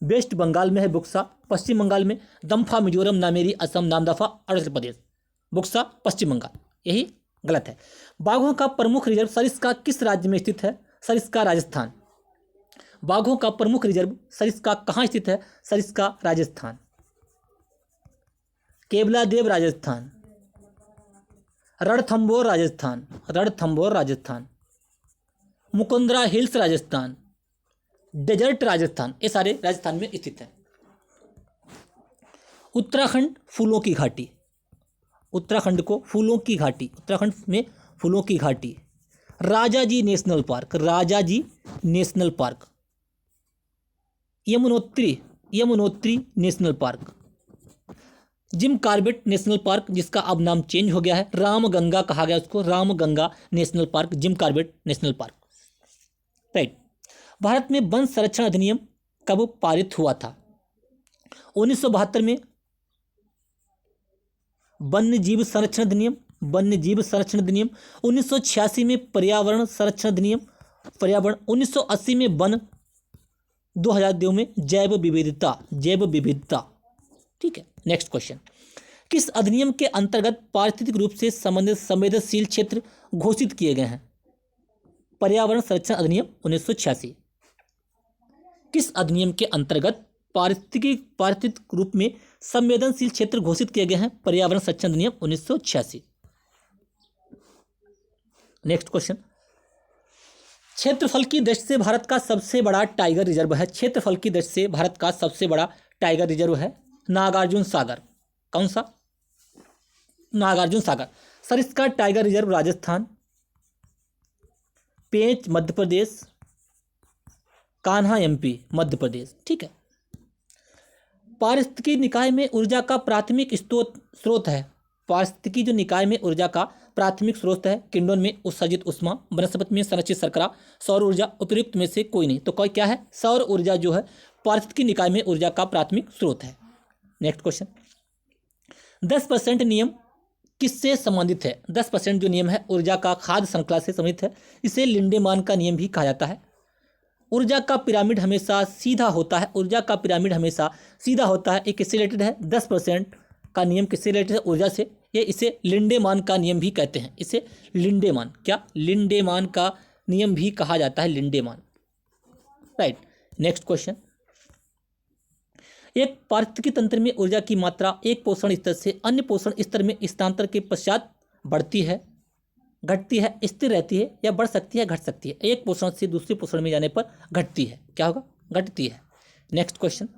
वेस्ट बंगाल में है बुक्सा, पश्चिम बंगाल में। दम्फा मिजोरम, नामेरी असम, नामदफा अरुणाचल प्रदेश। बुक्सा पश्चिम बंगाल, यही गलत है। बाघों का प्रमुख रिजर्व सरिस्का किस राज्य में स्थित है? सरिस्का राजस्थान। बाघों का प्रमुख रिजर्व सरिस्का कहाँ स्थित है? सरिस्का राजस्थान। केवलादेव राजस्थान, रणथंभौर राजस्थान, मुकुंदरा हिल्स राजस्थान, डेजर्ट राजस्थान, ये सारे राजस्थान में स्थित हैं। उत्तराखंड फूलों की घाटी, उत्तराखंड को फूलों की घाटी, उत्तराखंड में फूलों की घाटी। Rajaji national park, Rajaji national park. Yamunotri, Yamunotri national park. Jim Corbett national park, जिसका अब नाम चेंज हो गया है, रामगंगा कहा गया उसको, Ramganga national park, Jim Corbett national park. Right. Bharat में वन संरक्षण अधिनियम कब पारित हुआ था? 1972 में वन्य जीव संरक्षण अधिनियम, वन्य जीव संरक्षण अधिनियम। 1986 में पर्यावरण संरक्षण अधिनियम, पर्यावरण। 1980 में वन। 2002 में जैव विविधता, जैव विविधता। ठीक है। नेक्स्ट क्वेश्चन, किस अधिनियम के अंतर्गत पारिस्थितिक रूप से संबंधित संवेदनशील क्षेत्र घोषित किए गए हैं? पर्यावरण संरक्षण अधिनियम 1986। किस अधिनियम के अंतर्गत पारिस्थितिक रूप में संवेदनशील क्षेत्र घोषित किए गए हैं? पर्यावरण संरक्षण अधिनियम 1986। नेक्स्ट क्वेश्चन, क्षेत्रफल की दृष्टि से भारत का सबसे बड़ा टाइगर रिजर्व है, क्षेत्रफल की दृष्टि से भारत का सबसे बड़ा टाइगर रिजर्व है नागार्जुन सागर। कौन सा? नागार्जुन सागर। सरिस्का टाइगर रिजर्व राजस्थान, पेंच मध्य प्रदेश, कान्हा एमपी मध्य प्रदेश। ठीक है। पारिस्थितिकी निकाय में ऊर्जा का प्राथमिक स्रोत है, पारिस्थितिकी जो निकाय में ऊर्जा का प्राथमिक स्रोत है, किंडोन में उत्सर्जित ऊष्मा, वनस्पति में संरक्षित शर्करा, सौर ऊर्जा, उपयुक्त में से कोई नहीं। तो कोई क्या है? सौर ऊर्जा जो है पारिस्थितिकी निकाय में ऊर्जा का प्राथमिक स्रोत है। नेक्स्ट क्वेश्चन, 10% नियम किससे संबंधित है? 10% जो नियम है ऊर्जा का खाद्य श्रृंखला से संबंधित है, इसे लिंडेमान का नियम भी कहा जाता है। ऊर्जा का पिरामिड हमेशा सीधा होता है, ऊर्जा का पिरामिड हमेशा सीधा होता है, ये किससे रिलेटेड है? 10% का नियम किससे रिलेटेड है? ऊर्जा से। ये इसे लिंडेमान का नियम भी कहते हैं, इसे लिंडेमान, क्या? लिंडेमान का नियम भी कहा जाता है, लिंडेमान। राइट। नेक्स्ट क्वेश्चन, एक पारिस्थितिकी तंत्र में ऊर्जा की मात्रा एक पोषण स्तर से अन्य पोषण स्तर में स्थानांतर के पश्चात बढ़ती है, घटती है, स्थिर रहती है, या बढ़ सकती है, घट सकती है? एक पोषण से दूसरे पोषण में जाने पर घटती है। क्या होगा? घटती है। नेक्स्ट क्वेश्चन,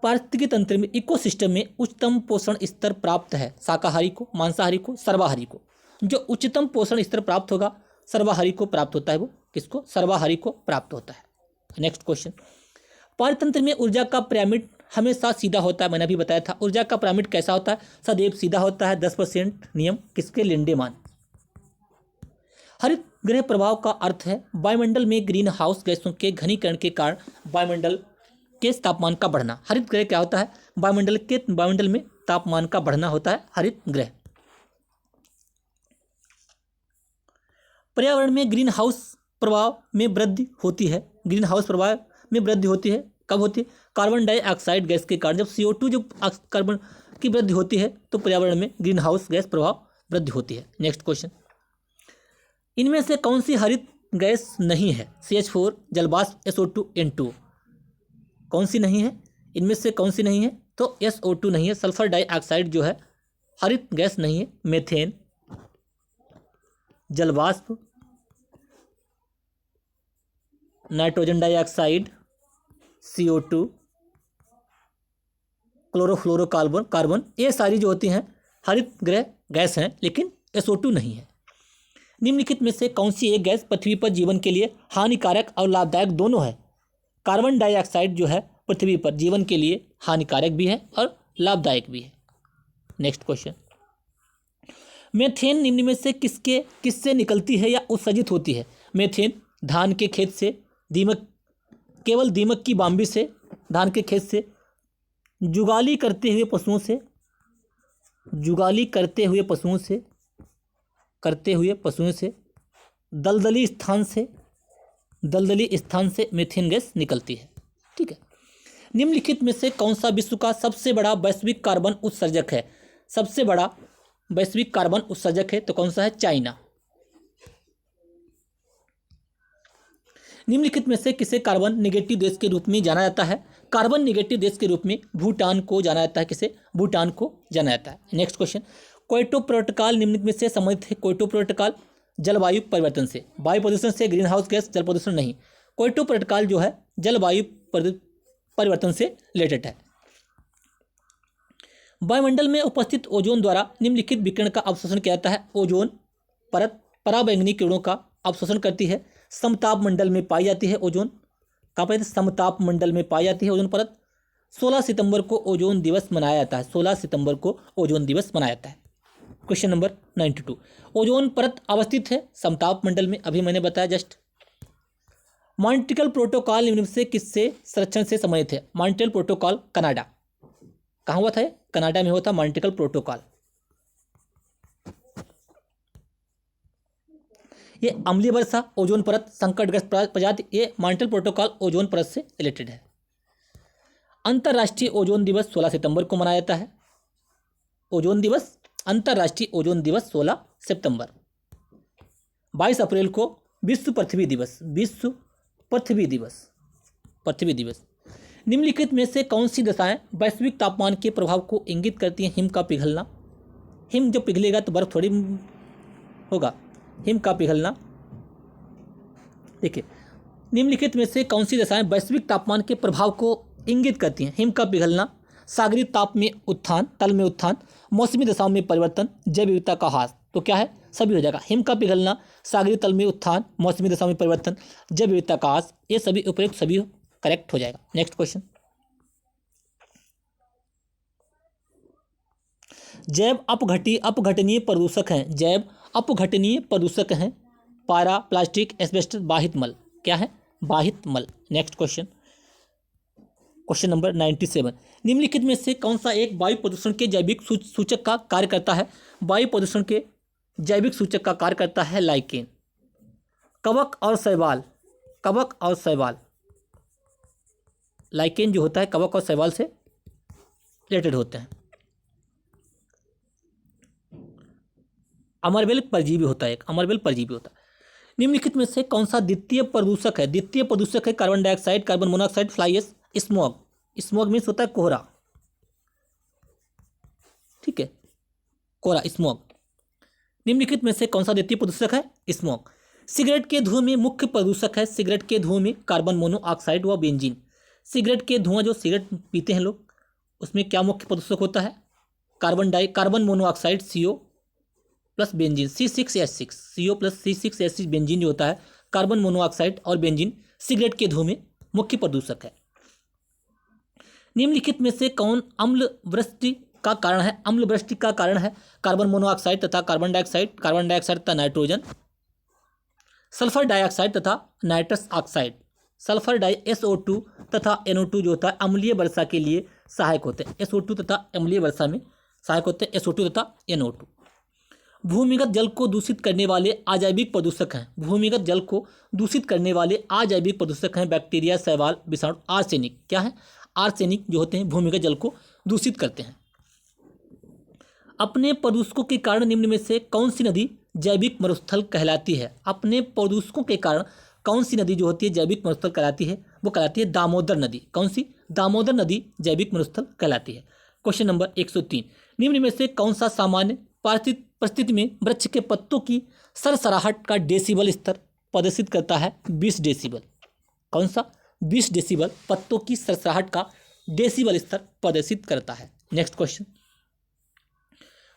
पारिस्थितिकी तंत्र में इकोसिस्टम में उच्चतम पोषण स्तर प्राप्त है शाकाहारी को, मांसाहारी को, सर्वाहारी को? जो उच्चतम पोषण स्तर प्राप्त होगा सर्वाहारी को प्राप्त होता है, वो किसको? सर्वाहारी को प्राप्त होता है। नेक्स्ट क्वेश्चन, पारितंत्र में ऊर्जा का पिरामिड हमेशा सीधा होता है, मैंने अभी बताया था। ऊर्जा का पिरामिड कैसा होता है? सदैव सीधा होता है। 10% नियम किसके? लिंडेमान। हरित गृह प्रभाव का अर्थ है वायुमंडल में ग्रीन हाउस गैसों के घनीकरण के कारण वायुमंडल के तापमान का बढ़ना। हरित गृह क्या होता है? वायुमंडल में तापमान का बढ़ना होता है हरित गृह। पर्यावरण में ग्रीन हाउस प्रभाव में वृद्धि होती है, ग्रीन हाउस प्रभाव में वृद्धि होती है, कब होती है? कार्बन डाइऑक्साइड गैस के कारण। जब CO2 जो कार्बन की वृद्धि होती है तो पर्यावरण में ग्रीन हाउस गैस प्रभाव वृद्धि होती है। नेक्स्ट क्वेश्चन, इनमें से कौन सी हरित गैस नहीं है? CH4, जलवाष्प, SO2, N2। कौन सी नहीं है? इनमें से कौन सी नहीं है? तो SO2 नहीं है, सल्फर डाइऑक्साइड जो है हरित गैस नहीं है। मेथेन, जलवाष्प, नाइट्रोजन डाइऑक्साइड, CO2, क्लोरोफ्लोरोकार्बन, ये सारी जो होती हैं हरित गृह गैस हैं, लेकिन SO2 नहीं है। निम्नलिखित में से कौन सी एक गैस पृथ्वी पर जीवन के लिए हानिकारक और लाभदायक दोनों है? कार्बन डाइऑक्साइड जो है पृथ्वी पर जीवन के लिए हानिकारक भी है और लाभदायक भी है। नेक्स्ट क्वेश्चन, मेथेन निम्न में से किससे निकलती है या उत्सर्जित होती है? मेथेन धान के खेत से, केवल दीमक की बाम्बी से, धान के खेत से, जुगाली करते हुए पशुओं से, जुगाली करते हुए पशुओं से, दलदली स्थान से मेथेन गैस निकलती है। ठीक है। निम्नलिखित में से कौन सा विश्व का सबसे बड़ा वैश्विक कार्बन उत्सर्जक है? सबसे बड़ा वैश्विक कार्बन उत्सर्जक है तो कौन सा है? चाइना। निम्नलिखित में से किसे कार्बन निगेटिव देश के रूप में जाना जाता है? कार्बन निगेटिव देश के रूप में भूटान को जाना जाता है। किसे? भूटान को जाना जाता है। नेक्स्ट क्वेश्चन, क्योटो प्रोटोकॉल निम्नलिखित में से संबंधित है? क्योटो प्रोटोकॉल जलवायु परिवर्तन से, वायु प्रदूषण से, ग्रीन हाउस गैस, जल प्रदूषण नहीं। क्योटो प्रोटोकॉल जो है जलवायु परिवर्तन से रिलेटेड है। वायुमंडल में उपस्थित ओजोन द्वारा निम्नलिखित विकिरण का अवशोषण किया जाता है। ओजोन परत पराबैंगनी किरणों का अवशोषण करती है। समताप मंडल में पाई जाती है ओजोन। कहाँ पाई जाती है? समताप मंडल में पाई जाती है ओजोन परत। 16 सितंबर को ओजोन दिवस मनाया जाता है। 16 सितंबर को ओजोन दिवस मनाया जाता है। क्वेश्चन नंबर 92, ओजोन परत अवस्थित है समताप मंडल में, अभी मैंने बताया जस्ट। मॉन्ट्रियल प्रोटोकॉल निम्न से किससे संरक्षण से संबंधित है? Montreal protocol Canada. कहाँ हुआ था? कनाडा में हुआ था मॉन्ट्रियल प्रोटोकॉल। ये अम्लीय वर्षा, ओजोन परत, संकटग्रस्त प्रजाति, ये मॉन्ट्रियल प्रोटोकॉल ओजोन परत से रिलेटेड है। अंतर्राष्ट्रीय ओजोन दिवस 16 सितंबर को मनाया जाता है। ओजोन दिवस, अंतर्राष्ट्रीय ओजोन दिवस 16 सितंबर। 22 अप्रैल को विश्व पृथ्वी दिवस। विश्व पृथ्वी दिवस। पृथ्वी दिवस। निम्नलिखित में से कौन सी दशाएं वैश्विक तापमान के प्रभाव को इंगित करती हैं? हिम का पिघलना। हिम जब पिघलेगा तो बर्फ थोड़ी होगा। हिम का पिघलना। देखिए, निम्नलिखित में से कौन सी दशाएं वैश्विक तापमान के प्रभाव को इंगित करती हैं? हिम का पिघलना, सागरीय ताप में उत्थान, तल में उत्थान, मौसमी दशाओं में परिवर्तन, जैव विविधता का ह्रास। तो क्या है? सभी हो जाएगा। हिम का पिघलना, सागरीय तल में उत्थान, मौसमी दशाओं में परिवर्तन, जैव विविधता का ह्रास, ये सभी उपयुक्त, सभी करेक्ट हो जाएगा। नेक्स्ट क्वेश्चन, जैव अपघटनीय प्रदूषक हैं। जैव अपघटनीय प्रदूषक हैं पारा, प्लास्टिक, एस्बेस्टस, बाहित मल। क्या है? बाहित मल। नेक्स्ट क्वेश्चन, क्वेश्चन नंबर 97, निम्नलिखित में से कौन सा एक वायु प्रदूषण के जैविक सूचक का कार्य करता है? वायु प्रदूषण के जैविक सूचक का कार्य करता है लाइकेन। कवक और शैवाल। कवक और शैवाल। लाइकेन जो होता है कवक और शैवाल से रिलेटेड होते हैं। अमरबेल परजीवी होता है, एक अमरबेल परजीवी होता है। निम्नलिखित में से कौन सा द्वितीय प्रदूषक है? द्वितीय प्रदूषक है carbon dioxide, carbon monoxide, fly ash, smog. Smog means होता है कोहरा। ठीक है, कोहरा, स्मॉग। निम्नलिखित में से कौन सा द्वितीय प्रदूषक है? स्मॉग। सिगरेट के धुएं में मुख्य प्रदूषक है। सिगरेट के धुएं में कार्बन मोनोऑक्साइड व बेंजीन। सिगरेट के धुआं, जो सिगरेट पीते हैं लोग, उसमें क्या मुख्य प्रदूषक होता है? Carbon monoxide, CO plus benzene, C6H6। CO plus C6H6 benzene जो होता है, कार्बन मोनोऑक्साइड और बेंजीन सिगरेट के धुएं में मुख्य प्रदूषक है। निम्नलिखित में से कौन अम्ल वृष्टि का कारण है? अम्ल वृष्टि का कारण है कार्बन मोनोऑक्साइड तथा कार्बन डाइऑक्साइड तथा नाइट्रोजन, सल्फर डाइऑक्साइड तथा नाइट्रस ऑक्साइड। सल्फर SO2 तथा NO2 जो होता है अम्लीय वर्षा के लिए सहायक होते हैं। SO2 तथा अम्लीय वर्षा में सहायक होते हैं, SO2 तथा NO2। भूमिगत जल को दूषित करने वाले अजैविक प्रदूषक हैं। भूमिगत जल को दूषित करने वाले अजैविक प्रदूषक हैं बैक्टीरिया, शैवाल, विषाणु, आर्सेनिक। क्या है? आर्सेनिक जो होते हैं भूमिगत जल को दूषित करते हैं। अपने प्रदूषकों के कारण निम्न में से कौन सी नदी जैविक मरुस्थल कहलाती है? अपने प्रदूषकों के कारण कौन सी नदी जो होती है जैविक मरुस्थल कहलाती है? वो कहलाती है दामोदर नदी। कौन सी? दामोदर नदी जैविक मरुस्थल कहलाती है। क्वेश्चन नंबर 103, निम्न में से कौन सा सामान्य परिस्थिति में वृक्ष के पत्तों की सरसराहट का डेसिबल स्तर प्रदर्शित करता है? 20 डेसिबल। कौन सा? 20 डेसिबल पत्तों की सरसराहट का डेसिबल स्तर प्रदर्शित करता है। नेक्स्ट क्वेश्चन,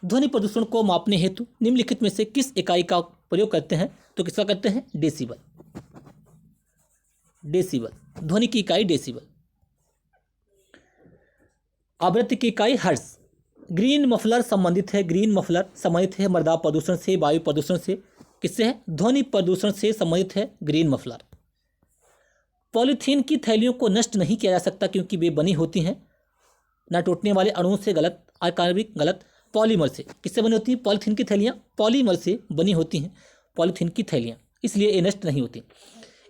ध्वनि प्रदूषण को मापने हेतु निम्नलिखित में से किस इकाई का प्रयोग करते हैं? तो किसका करते हैं? डेसिबल। डेसिबल, ध्वनि की इकाई डेसिबल। आवृत्ति की इकाई हर्ट्ज। ग्रीन मफलर संबंधित है, ग्रीन मफलर संबंधित है मृदा प्रदूषण से, वायु प्रदूषण से। किससे है? ध्वनि प्रदूषण से संबंधित है ग्रीन मफलर। पॉलीथीन की थैलियों को नष्ट नहीं किया जा सकता क्योंकि वे बनी होती हैं न टूटने वाले अणुओं से, गलत, अकार्बनिक, गलत, पॉलीमर से। किससे बनी होती हैं? पॉलीथीन की थैलियाँ पॉलीमर से बनी होती हैं, पॉलीथीन की थैलियाँ, इसलिए ये नष्ट नहीं होती।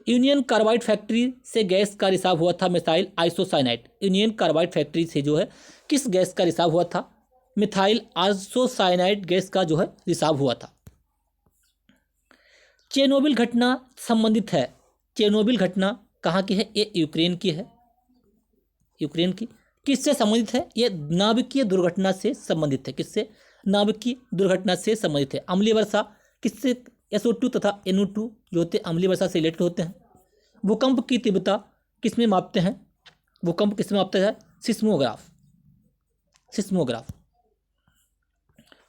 यूनियन कार्बाइड फैक्ट्री से गैस का रिसाव हुआ था methyl isocyanide. Union carbide factory से जो है किस गैस का रिसाव हुआ था? मिथाइल आइसोसाइनाइड गैस का जो है रिसाव हुआ था। चेरनोबिल घटना संबंधित है। चेरनोबिल घटना कहाँ की है? ये यूक्रेन की है। यूक्रेन की। किससे संबंधित है? ये नाभिकीय दुर्घटना से संबंधित है। किससे? नाभिकीय दुर्घटना से संबंधित है। अम्लीय वर्षा किससे? SO2 तथा NO2 जो होते हैं अम्लीय वर्षा से रिलेटेड होते हैं। भूकंप की तीव्रता किसमें मापते हैं? भूकंप किसमें मापते हैं? सिस्मोग्राफ। सिस्मोग्राफ।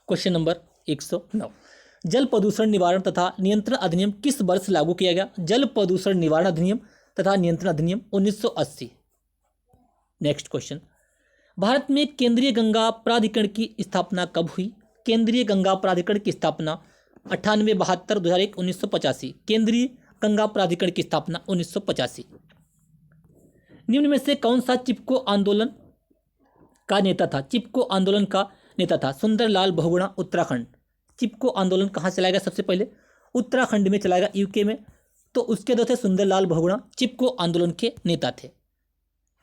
क्वेश्चन नंबर 109, जल प्रदूषण निवारण तथा नियंत्रण अधिनियम किस वर्ष लागू किया गया? जल प्रदूषण निवारण अधिनियम तथा नियंत्रण अधिनियम 1980। नेक्स्ट क्वेश्चन, भारत में केंद्रीय गंगा प्राधिकरण की स्थापना कब हुई? केंद्रीय गंगा प्राधिकरण की स्थापना 98, 72, 2001, 1985। केंद्रीय गंगा प्राधिकरण की स्थापना 1985। निम्न में से कौन सा चिपको आंदोलन का नेता था? चिपको आंदोलन का नेता था सुंदरलाल बहुगुणा, उत्तराखंड। चिपको आंदोलन कहाँ चलाया गया? सबसे पहले उत्तराखंड में चलाया गया, यूके में। तो उसके दो थे सुंदरलाल बहुगुणा, चिपको आंदोलन के नेता थे।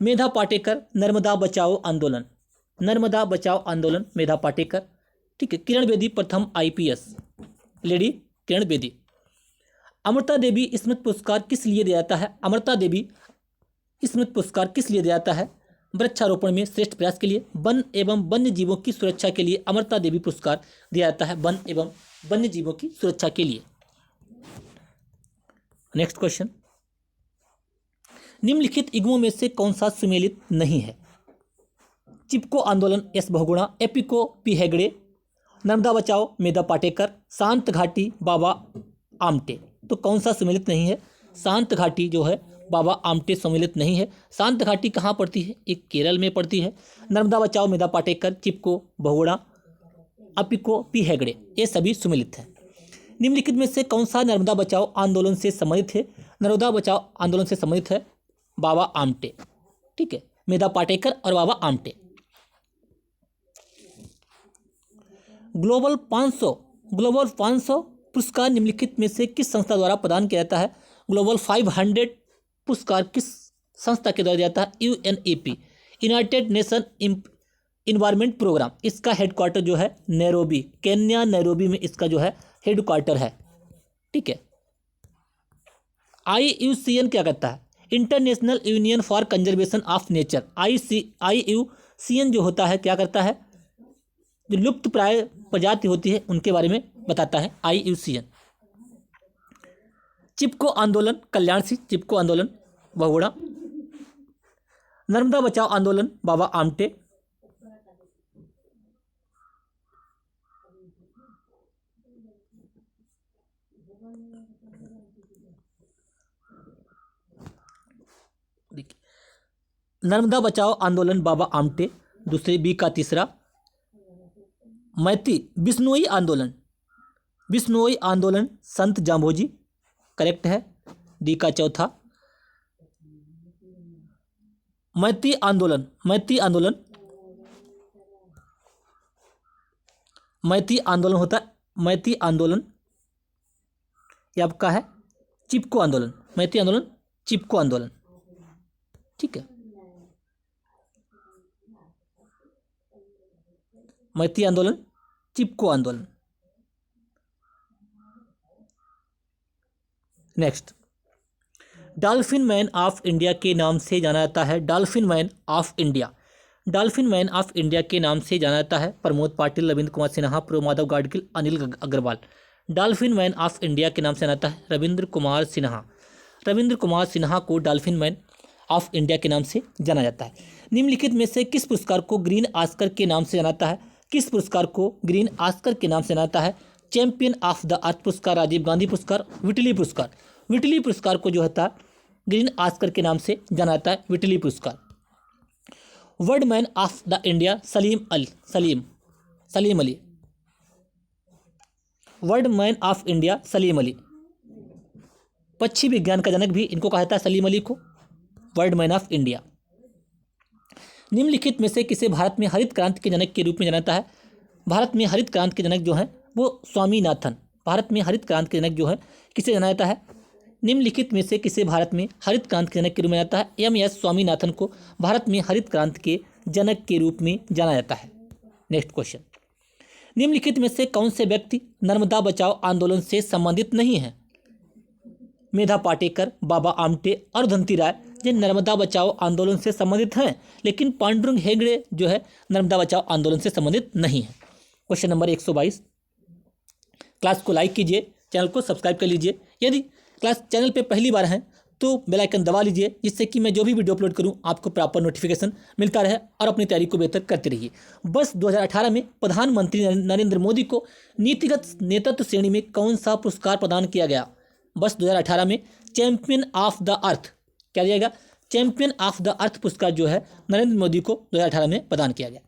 मेधा पाटेकर, नर्मदा बचाओ आंदोलन। नर्मदा बचाओ आंदोलन, मेधा पाटेकर। ठीक है। किरण बेदी, प्रथम IPS लेडी किरण बेदी। अमृता देवी स्मृति पुरस्कार किस लिए दिया जाता है? अमृता देवी स्मृति पुरस्कार किस लिए दिया जाता है? वृक्षारोपण में श्रेष्ठ प्रयास के लिए, वन एवं वन्य जीवों की सुरक्षा के लिए अमृता देवी पुरस्कार दिया जाता है, वन एवं वन्य जीवों की सुरक्षा के लिए। नेक्स्ट क्वेश्चन, निम्नलिखित युग्मों में से कौन सा सुमेलित नहीं है? चिपको आंदोलन S बहुगुणा, एपिको P हेगड़े, नर्मदा बचाओ मेधा पाटेकर, शांत घाटी बाबा आमटे। तो कौन सा सुमेलित नहीं है? शांत घाटी जो है बाबा आमटे सम्मिलित नहीं है। शांत घाटी कहाँ पड़ती है? एक केरल में पड़ती है। नर्मदा बचाओ मेधा पाटेकर, चिपको बहुगुणा, अपिको P हेगड़े, ये सभी सम्मिलित हैं। निम्नलिखित में से कौन सा नर्मदा बचाओ आंदोलन से संबंधित है? नर्मदा बचाओ आंदोलन से संबंधित है बाबा आमटे। ठीक है, मेधा पाटेकर और बाबा आमटे। ग्लोबल 500 पुरस्कार निम्नलिखित में से किस संस्था द्वारा प्रदान किया जाता है? ग्लोबल 500 पुरस्कार किस संस्था के द्वारा दिया जाता है? UNEP, united nation environment programme. इसका हेडक्वार्टर जो है नैरोबी, केन्या नैरोबी में इसका जो है हेडक्वार्टर है। ठीक है। IUCN क्या करता है? International union for conservation of nature. IUCN जो होता है क्या करता है? जो लुप्त प्राय प्रजाति होती है उनके बारे में बताता है IUCN। चिपको आंदोलन कल्याण सिंह, चिपको आंदोलन बहुगुणा। नर्मदा बचाओ आंदोलन बाबा आमटे। नर्मदा बचाओ आंदोलन बाबा आमटे, दूसरे B का तीसरा। मैती बिश्नोई आंदोलन संत जाम्भोजी, करेक्ट है, D का चौथा। मैती आंदोलन होता है, मैती आंदोलन ये आपका है चिपको आंदोलन, मैती आंदोलन चिपको आंदोलन। ठीक है, मैती आंदोलन चिपको आंदोलन। Next, dolphin man of India के नाम से जाना जाता है। डॉल्फिन मैन ऑफ इंडिया के नाम से जाना जाता है Pramod Patil, Ravindra Kumar Sinha, pro Madhav Gadgil, Anil Agarwal. Dolphin man of India के नाम से जाना जाता है रविंद्र कुमार सिन्हा को डॉल्फिन मैन ऑफ इंडिया के नाम से जाना जाता है। निम्नलिखित में से किस पुरस्कार को ग्रीन ऑस्कर के नाम से जाना जाता है? किस पुरस्कार को ग्रीन ऑस्कर के नाम से जाना जाता है? चैंपियन ऑफ द अर्थ पुरस्कार, राजीव गांधी पुरस्कार, विटली पुरस्कार को जो होता है ग्रीन ऑस्कर के नाम से जाना जाता है, विटली पुरस्कार। World man of the India Salim Ali. World man of India Salim Ali. पक्षी विज्ञान का जनक भी इनको कहा जाता है, सलीम अली को, वर्ल्ड मैन ऑफ इंडिया। निम्नलिखित में से किसे भारत में हरित क्रांति के जनक के रूप में जाना जाता है? भारत में हरित क्रांति के जनक जो है वो स्वामीनाथन। भारत में हरित क्रांति के जनक जो है किसे जाना जाता है? निम्नलिखित में से किसे भारत में हरित क्रांति के जनक के रूप में जाना जाता है? MS स्वामीनाथन को भारत में हरित क्रांति के जनक के रूप में जाना जाता है। नेक्स्ट क्वेश्चन, निम्नलिखित में से कौन से व्यक्ति नर्मदा बचाओ आंदोलन से संबंधित नहीं है? मेधा पाटेकर, बाबा आमटे और धनती राय जो नर्मदा बचाओ आंदोलन से संबंधित हैं, लेकिन पांडुरंग हेगड़े जो है नर्मदा बचाओ आंदोलन से संबंधित नहीं है। Question number 122। क्लास को लाइक कीजिए, चैनल को सब्सक्राइब कर लीजिए। यदि क्लास चैनल पे पहली बार हैं तो बेल आइकन दबा लीजिए, जिससे कि मैं जो भी वीडियो अपलोड करूं आपको प्रॉपर नोटिफिकेशन मिलता रहे और अपनी तैयारी को बेहतर करते रहिए। वर्ष 2018 में प्रधानमंत्री नरेंद्र मोदी को नीतिगत नेतृत्व श्रेणी में कौन सा पुरस्कार प्रदान किया गया? वर्ष 2018 में चैंपियन ऑफ द अर्थ, क्या दिया गया? चैंपियन ऑफ द अर्थ पुरस्कार जो है नरेंद्र मोदी को 2018 में प्रदान किया गया।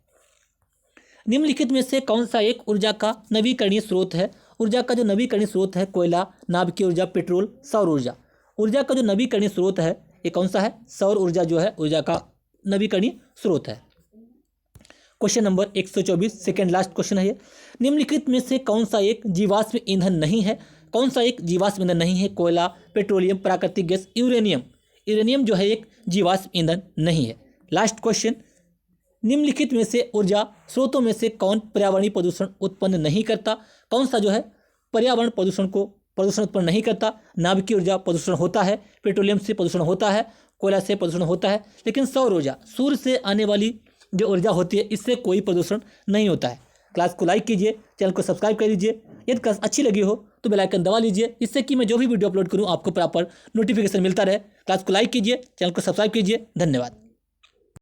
निम्नलिखित में से कौन सा एक ऊर्जा का नवीकरणीय स्रोत है? ऊर्जा का जो नवीकरणीय स्रोत है कोयला, नाभिकीय ऊर्जा, पेट्रोल, सौर ऊर्जा। ऊर्जा का जो नवीकरणीय स्रोत है ये कौन सा है? सौर ऊर्जा जो है ऊर्जा का नवीकरणीय स्रोत है। Question number 124, second last question है ये। निम्नलिखित में से कौन सा एक जीवाश्म ईंधन नहीं है? कौन सा एक जीवाश्म ईंधन नहीं है? कोयला, पेट्रोलियम, प्राकृतिक गैस, यूरेनियम। यूरेनियम जो है एक जीवाश्म ईंधन नहीं है। लास्ट क्वेश्चन, निम्नलिखित में से ऊर्जा स्रोतों में से कौन पर्यावरणीय प्रदूषण उत्पन्न नहीं करता? कौन सा जो है पर्यावरण प्रदूषण उत्पन्न नहीं करता? नाभिकीय ऊर्जा प्रदूषण होता है, पेट्रोलियम से प्रदूषण होता है, कोयला से प्रदूषण होता है, लेकिन सौर ऊर्जा, सूर्य से आने वाली जो ऊर्जा होती है इससे कोई प्रदूषण नहीं होता है। क्लास को लाइक कीजिए, चैनल को सब्सक्राइब कर लीजिए। यदि क्लास अच्छी लगी हो तो बेल आइकन दबा लीजिए, इससे कि मैं जो भी वीडियो अपलोड करूँ आपको प्रॉपर नोटिफिकेशन मिलता रहे। क्लास को लाइक कीजिए, चैनल को सब्सक्राइब कीजिए। धन्यवाद।